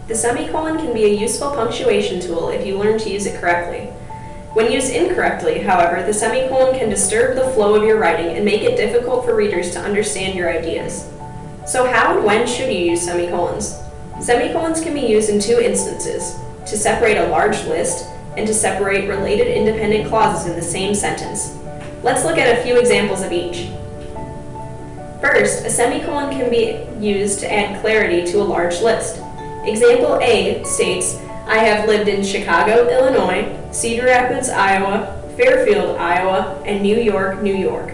The semicolon can be a useful punctuation tool if you learn to use it correctly. When used incorrectly, however, the semicolon can disturb the flow of your writing and make it difficult for readers to understand your ideas. So how and when should you use semicolons? Semicolons can be used in two instances: to separate a large list and to separate related independent clauses in the same sentence. Let's look at a few examples of each. First, a semicolon can be used to add clarity to a large list. Example A states, "I have lived in Chicago, Illinois, Cedar Rapids, Iowa, Fairfield, Iowa, and New York, New York."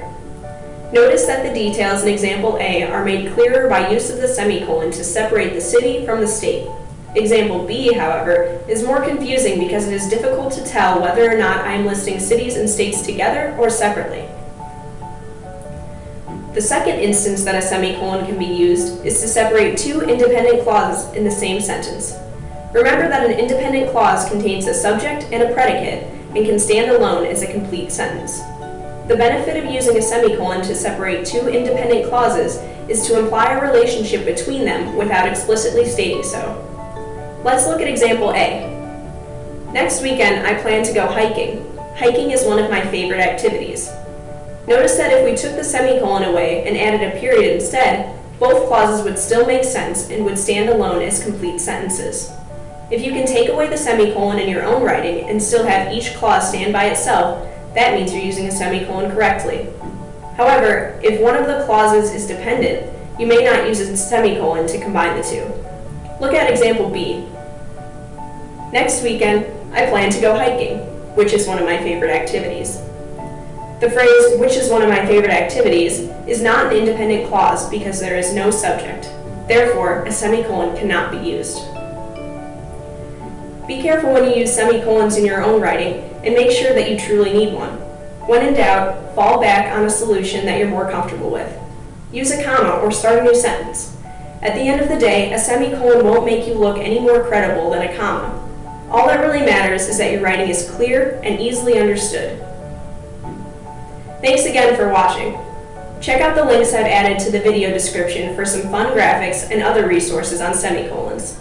Notice that the details in example A are made clearer by use of the semicolon to separate the city from the state. Example B, however, is more confusing because it is difficult to tell whether or not I am listing cities and states together or separately. The second instance that a semicolon can be used is to separate two independent clauses in the same sentence. Remember that an independent clause contains a subject and a predicate and can stand alone as a complete sentence. The benefit of using a semicolon to separate two independent clauses is to imply a relationship between them without explicitly stating so. Let's look at example A. Next weekend, I plan to go hiking. Hiking is one of my favorite activities. Notice that if we took the semicolon away and added a period instead, both clauses would still make sense and would stand alone as complete sentences. If you can take away the semicolon in your own writing and still have each clause stand by itself, that means you're using a semicolon correctly. However, if one of the clauses is dependent, you may not use a semicolon to combine the two. Look at example B. Next weekend, I plan to go hiking, which is one of my favorite activities. The phrase, "which is one of my favorite activities," is not an independent clause because there is no subject. Therefore, a semicolon cannot be used. Be careful when you use semicolons in your own writing and make sure that you truly need one. When in doubt, fall back on a solution that you're more comfortable with. Use a comma or start a new sentence. At the end of the day, a semicolon won't make you look any more credible than a comma. All that really matters is that your writing is clear and easily understood. Thanks again for watching. Check out the links I've added to the video description for some fun graphics and other resources on semicolons.